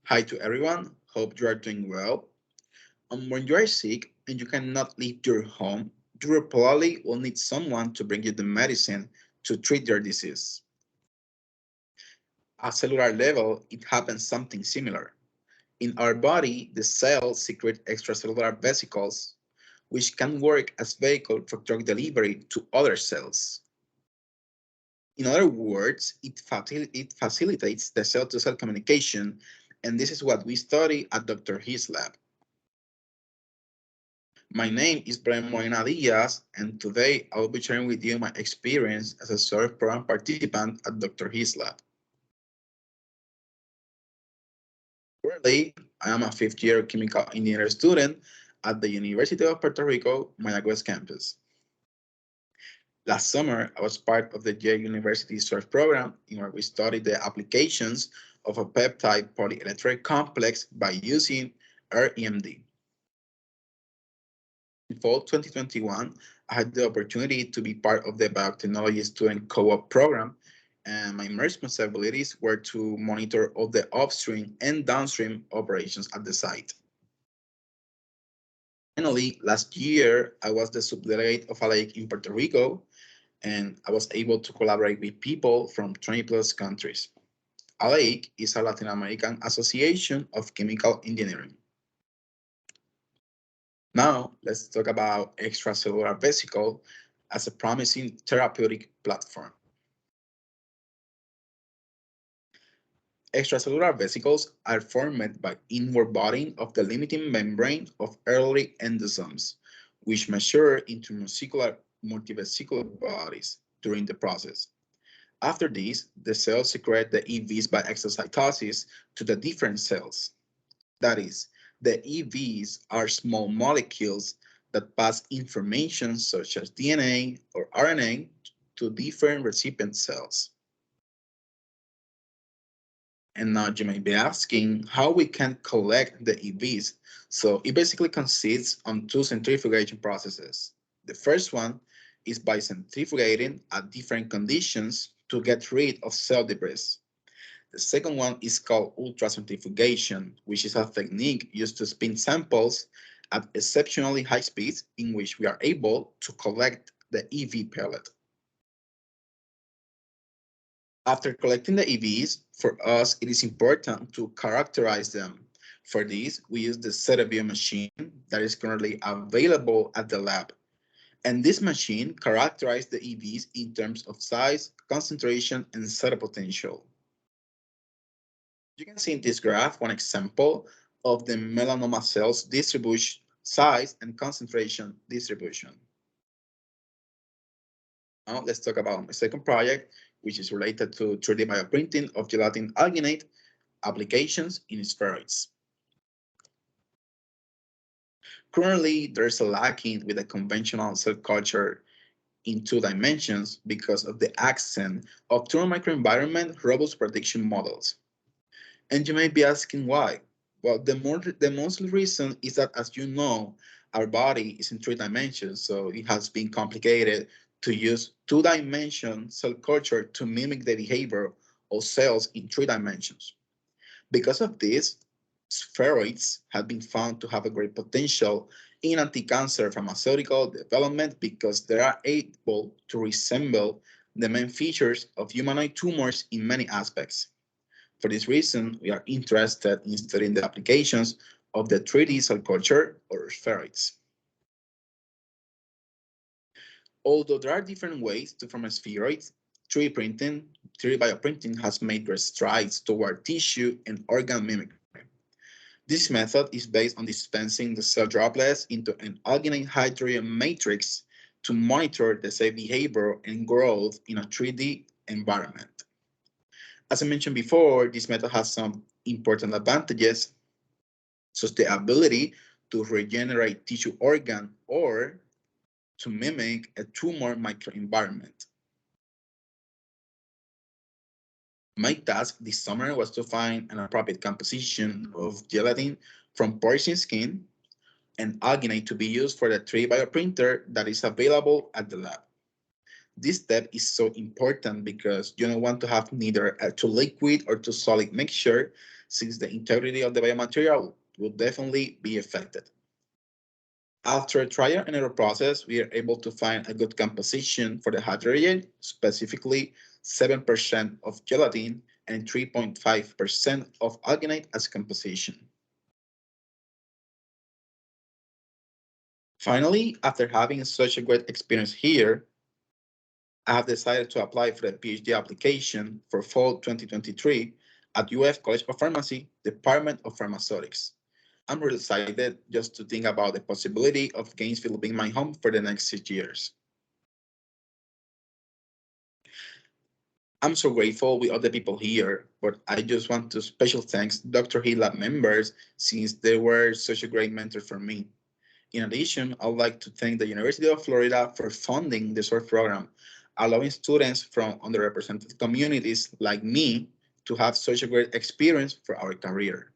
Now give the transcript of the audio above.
Hi to everyone, hope you are doing well. When you are sick and you cannot leave your home, you probably will need someone to bring you the medicine to treat your disease. At cellular level, it happens something similar. In our body, the cells secrete extracellular vesicles, which can work as vehicle for drug delivery to other cells. In other words, it facilitates the cell-to-cell communication, and this is what we study at Dr. His lab. My name is Molina Diaz, and today I will be sharing with you my experience as a service program participant at Dr. His lab. Currently, I am a fifth-year chemical engineering student at the University of Puerto Rico, Mayagüez campus. Last summer, I was part of the Yale University Search program in where we studied the applications of a peptide polyelectric complex by using REMD. In fall 2021, I had the opportunity to be part of the biotechnology student co-op program, and my main responsibilities were to monitor all the upstream and downstream operations at the site. Finally, last year, I was the subdelegate of a lake in Puerto Rico, and I was able to collaborate with people from 20 plus countries. ALEC is a Latin American Association of Chemical Engineering. Now, let's talk about extracellular vesicle as a promising therapeutic platform. Extracellular vesicles are formed by inward budding of the limiting membrane of early endosomes, which mature into multivesicular bodies during the process. After this, the cells secrete the EVs by exocytosis to the different cells. That is, the EVs are small molecules that pass information such as DNA or RNA to different recipient cells. And now you may be asking how we can collect the EVs. So it basically consists on two centrifugation processes. The first one is by centrifugating at different conditions to get rid of cell debris. The second one is called ultracentrifugation, which is a technique used to spin samples at exceptionally high speeds in which we are able to collect the EV pellet. After collecting the EVs, for us, it is important to characterize them. For this, we use the Cerebio machine that is currently available at the lab. And this machine characterizes the EVs in terms of size, concentration, and setup potential. You can see in this graph one example of the melanoma cells distribution, size, and concentration distribution. Now let's talk about my second project, which is related to 3D bioprinting of gelatin alginate applications in spheroids. Currently, there's a lacking with the conventional cell culture in 2 dimensions because of the accent of true microenvironment robust prediction models. And you may be asking why. Well, the most reason is that, as you know, our body is in 3 dimensions, so it has been complicated to use 2 dimension cell culture to mimic the behavior of cells in 3 dimensions. Because of this, spheroids have been found to have a great potential in anti-cancer pharmaceutical development because they are able to resemble the main features of humanoid tumors in many aspects. For this reason, we are interested in studying the applications of the 3D cell culture or spheroids. Although there are different ways to form spheroids, 3D printing, 3D bioprinting has made great strides toward tissue and organ mimicry. This method is based on dispensing the cell droplets into an alginate hydrogen matrix to monitor the cell behavior and growth in a 3D environment. As I mentioned before, this method has some important advantages, such as the ability to regenerate tissue organ or to mimic a tumor microenvironment. My task this summer was to find an appropriate composition of gelatin from porcine skin and alginate to be used for the 3D bioprinter that is available at the lab. This step is so important because you don't want to have neither a too liquid or too solid mixture since the integrity of the biomaterial will definitely be affected. After a trial and error process, we are able to find a good composition for the hydrogen, specifically 7% of gelatin and 3.5% of alginate as composition. Finally, after having such a great experience here, I have decided to apply for the PhD application for fall 2023 at UF College of Pharmacy, Department of Pharmaceutics. I'm really excited just to think about the possibility of Gainesville being my home for the next 6 years. I'm so grateful with all the people here, but I just want to special thanks Dr. Hill lab members since they were such a great mentor for me. In addition, I'd like to thank the University of Florida for funding the SORT program, allowing students from underrepresented communities like me to have such a great experience for our career.